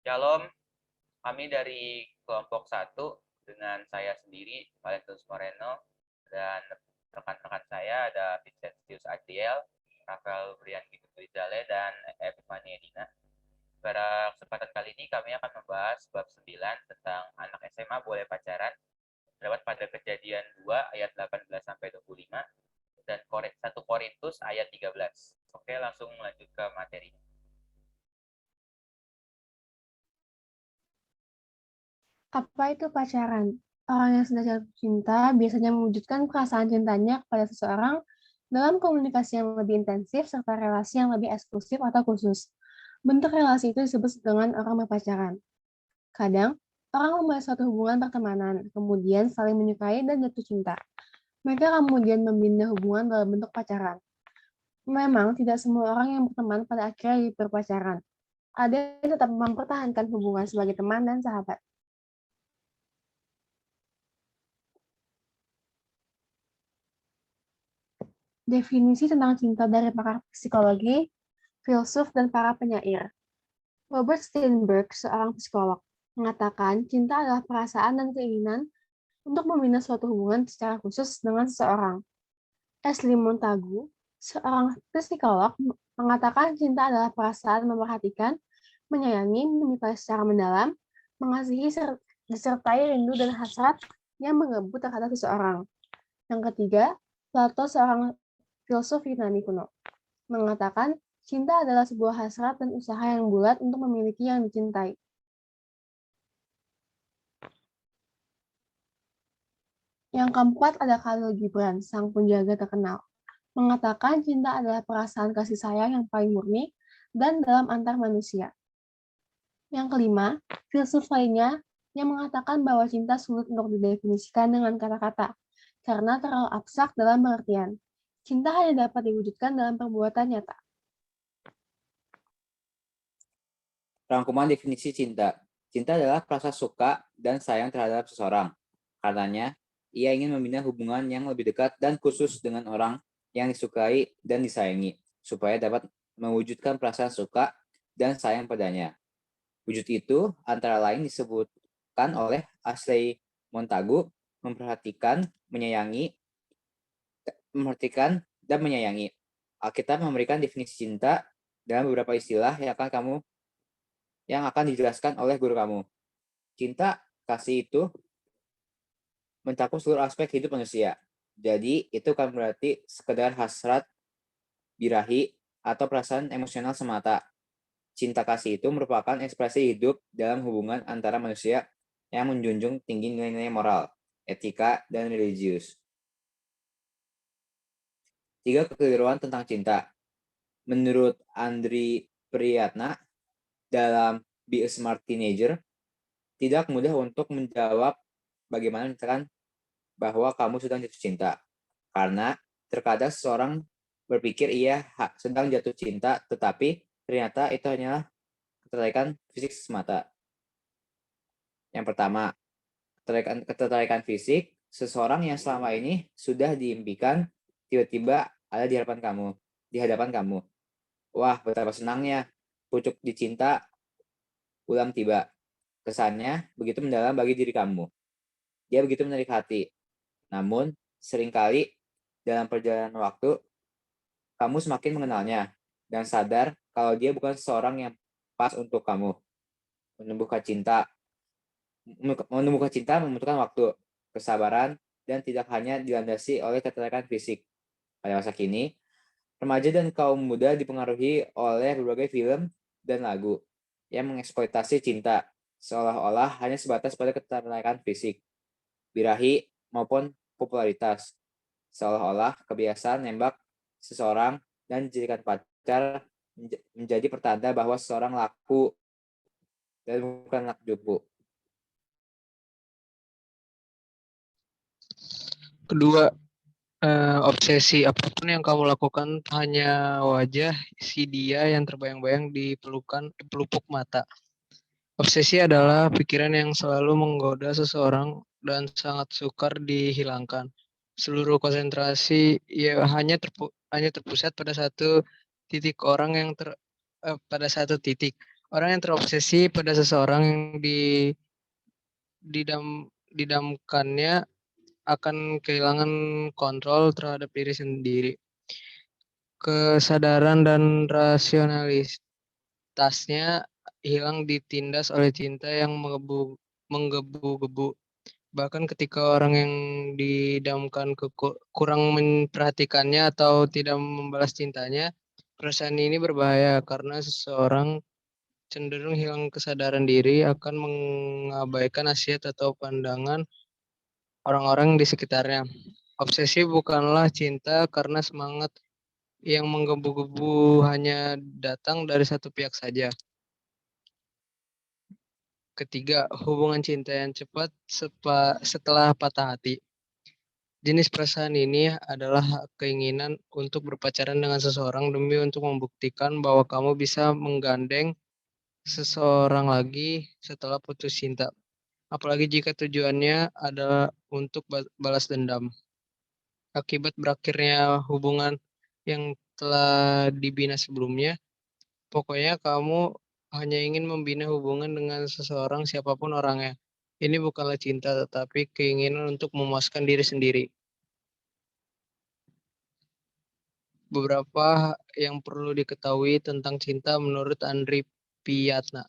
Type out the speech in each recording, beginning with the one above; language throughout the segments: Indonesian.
Shalom, kami dari kelompok 1 dengan saya sendiri, Valentus Moreno, dan rekan-rekan saya ada Vincentius Adriel, Rafael Brian Rizale, dan Epifani Edina. Pada kesempatan kali ini kami akan membahas bab 9 tentang anak SMA boleh pacaran, terdapat pada Kejadian 2 ayat 18-25 dan 1 Korintus ayat 13. Oke, langsung lanjut ke materinya. Apa itu pacaran? Orang yang sedang jatuh cinta biasanya mewujudkan perasaan cintanya kepada seseorang dalam komunikasi yang lebih intensif serta relasi yang lebih eksklusif atau khusus. Bentuk relasi itu disebut dengan orang berpacaran. Kadang, orang memulai suatu hubungan pertemanan, kemudian saling menyukai dan jatuh cinta. Mereka kemudian membina hubungan dalam bentuk pacaran. Memang tidak semua orang yang berteman pada akhirnya berpacaran. Ada yang tetap mempertahankan hubungan sebagai teman dan sahabat. Definisi tentang cinta dari pakar psikologi, filsuf, dan para penyair. Robert Steinberg, seorang psikolog, mengatakan cinta adalah perasaan dan keinginan untuk membina suatu hubungan secara khusus dengan seseorang. Ashley Montagu, seorang psikolog, mengatakan cinta adalah perasaan memperhatikan, menyayangi, menyukai secara mendalam, mengasihi, disertai rindu dan hasrat yang mengebut terhadap seseorang. Yang ketiga, Plato, seorang filsuf Yunani kuno, mengatakan cinta adalah sebuah hasrat dan usaha yang bulat untuk memiliki yang dicintai. Yang keempat ada Khalil Gibran, sang penjaga terkenal, mengatakan cinta adalah perasaan kasih sayang yang paling murni dan dalam antar manusia. Yang kelima, filsuf lainnya yang mengatakan bahwa cinta sulit untuk didefinisikan dengan kata-kata, karena terlalu abstrak dalam pengertian. Cinta hanya dapat diwujudkan dalam perbuatan nyata. Rangkuman definisi cinta. Cinta adalah rasa suka dan sayang terhadap seseorang. Karenanya, ia ingin membina hubungan yang lebih dekat dan khusus dengan orang yang disukai dan disayangi, supaya dapat mewujudkan perasaan suka dan sayang padanya. Wujud itu antara lain disebutkan oleh Ashley Montagu, memperhatikan, dan menyayangi. Alkitab memberikan definisi cinta dalam beberapa istilah yang akan dijelaskan oleh guru kamu. Cinta, kasih itu mencakup seluruh aspek hidup manusia. Jadi, itu kan berarti sekedar hasrat, birahi, atau perasaan emosional semata. Cinta kasih itu merupakan ekspresi hidup dalam hubungan antara manusia yang menjunjung tinggi nilai-nilai moral, etika, dan religius. 3 kekeliruan tentang cinta. Menurut Andri Priyatna, dalam Be a Smart Teenager, tidak mudah untuk menjawab bagaimana menyatakan bahwa kamu sedang jatuh cinta. Karena terkadang seseorang berpikir ia sedang jatuh cinta, tetapi ternyata itu hanyalah ketertarikan fisik semata. Yang pertama, ketertarikan fisik, seseorang yang selama ini sudah diimpikan tiba-tiba ada di hadapan kamu. Wah, betapa senangnya, pucuk dicinta ulang tiba. Kesannya begitu mendalam bagi diri kamu. Dia begitu menarik hati. Namun, seringkali dalam perjalanan waktu, kamu semakin mengenalnya dan sadar kalau dia bukan seseorang yang pas untuk kamu. Menumbuhkan cinta membutuhkan waktu, kesabaran, dan tidak hanya dilandasi oleh ketertarikan fisik. Pada masa kini, remaja dan kaum muda dipengaruhi oleh berbagai film dan lagu yang mengeksploitasi cinta, seolah-olah hanya sebatas pada ketertarikan fisik, birahi, maupun popularitas. Seolah-olah kebiasaan nembak seseorang dan dijadikan pacar menjadi pertanda bahwa seseorang laku dan bukan anak jupu. Kedua, obsesi. Apapun yang kamu lakukan hanya wajah si dia yang terbayang-bayang di pelupuk mata. Obsesi adalah pikiran yang selalu menggoda seseorang dan sangat sukar dihilangkan. Seluruh konsentrasi hanya terpusat pada satu titik Orang yang terobsesi pada seseorang yang didamkannya akan kehilangan kontrol terhadap diri sendiri. Kesadaran dan rasionalitasnya hilang ditindas oleh cinta yang menggebu-gebu. Bahkan ketika orang yang didamkan kurang memperhatikannya atau tidak membalas cintanya, perasaan ini berbahaya karena seseorang cenderung hilang kesadaran diri, akan mengabaikan nasihat atau pandangan orang-orang di sekitarnya. Obsesi bukanlah cinta karena semangat yang menggebu-gebu hanya datang dari satu pihak saja. Ketiga, hubungan cinta yang cepat setelah patah hati. Jenis perasaan ini adalah keinginan untuk berpacaran dengan seseorang demi untuk membuktikan bahwa kamu bisa menggandeng seseorang lagi setelah putus cinta. Apalagi jika tujuannya adalah untuk balas dendam. Akibat berakhirnya hubungan yang telah dibina sebelumnya, pokoknya kamu hanya ingin membina hubungan dengan seseorang siapapun orangnya. Ini bukanlah cinta, tetapi keinginan untuk memuaskan diri sendiri. Beberapa yang perlu diketahui tentang cinta menurut Andri Piatna.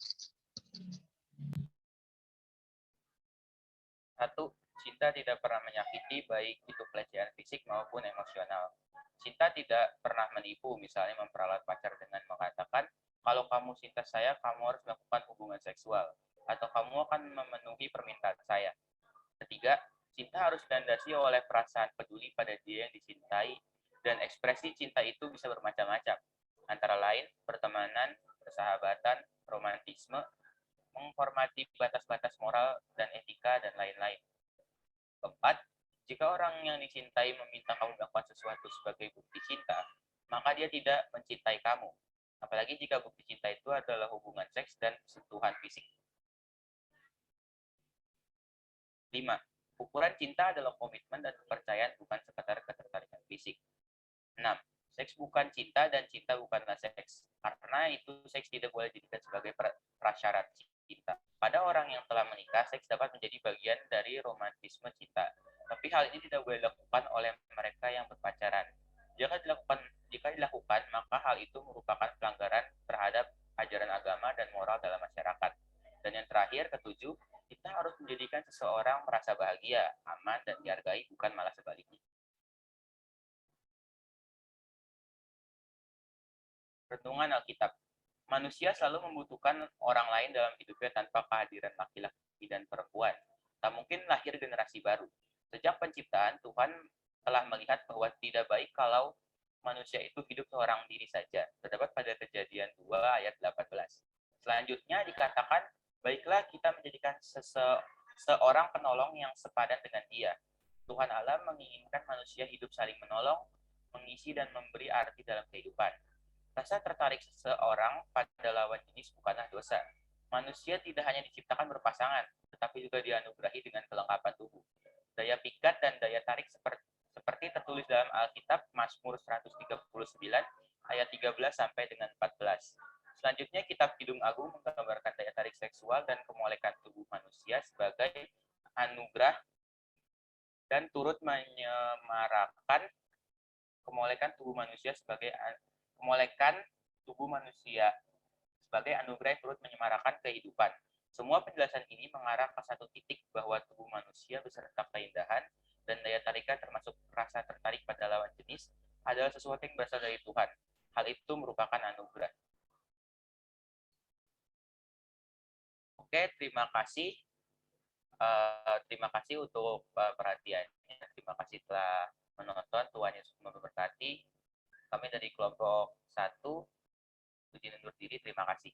1. Cinta tidak pernah menyakiti, baik itu pelecehan fisik maupun emosional. Cinta tidak pernah menipu, misalnya memperalat pacar dengan mengatakan, kalau kamu cinta saya, kamu harus melakukan hubungan seksual, atau kamu akan memenuhi permintaan saya. Ketiga, cinta harus dilandasi oleh perasaan peduli pada dia yang dicintai, dan ekspresi cinta itu bisa bermacam-macam, antara lain pertemanan, persahabatan, romantisme, menghormati batas-batas moral dan etika, dan lain-lain. Keempat, jika orang yang dicintai meminta kamu melakukan sesuatu sebagai bukti cinta, maka dia tidak mencintai kamu. Apalagi jika bukti cinta itu adalah hubungan seks dan sentuhan fisik. 5. Ukuran cinta adalah komitmen dan kepercayaan, bukan sekadar ketertarikan fisik. 6. Seks bukan cinta dan cinta bukanlah seks. Karena itu seks tidak boleh dijadikan sebagai prasyarat cinta. Pada orang yang telah menikah, seks dapat menjadi bagian dari romantisme cinta. Tapi hal ini tidak boleh dilakukan oleh mereka yang berpacaran. Jika dilakukan, maka hal itu merupakan pelanggaran terhadap ajaran agama dan moral dalam masyarakat. Dan yang terakhir, ketujuh, kita harus menjadikan seseorang merasa bahagia, aman, dan dihargai, bukan malah sebaliknya. Renungan Alkitab. Manusia selalu membutuhkan orang lain dalam hidupnya tanpa kehadiran laki-laki dan perempuan. Tak mungkin lahir generasi baru. Sejak penciptaan, Tuhan telah melihat bahwa tidak baik kalau manusia itu hidup seorang diri saja. Terdapat pada Kejadian 2 ayat 18. Selanjutnya dikatakan, baiklah kita menjadikan seorang penolong yang sepadan dengan dia. Tuhan Allah menginginkan manusia hidup saling menolong, mengisi dan memberi arti dalam kehidupan. Rasa tertarik seseorang pada lawan jenis bukanlah dosa. Manusia tidak hanya diciptakan berpasangan, tetapi juga dianugerahi dengan kelengkapan tubuh. Daya pikat dan daya tarik seperti tertulis dalam Alkitab Mazmur 139 ayat 13 sampai dengan 14. Selanjutnya, kitab Kidung Agung menggambarkan daya tarik seksual dan kemolekan tubuh manusia sebagai anugerah dan turut menyemarakan kemolekan tubuh manusia sebagai anugerah yang turut menyemarakan kehidupan. Semua penjelasan ini mengarah ke satu titik, bahwa tubuh manusia beserta keindahan dan daya tarikan termasuk rasa tertarik pada lawan jenis adalah sesuatu yang berasal dari Tuhan. Hal itu merupakan anugerah. Oke, terima kasih. Terima kasih untuk perhatiannya. Terima kasih telah menonton. Tuhan Yesus memberkati. Kami dari kelompok 1 izin undur diri. Terima kasih.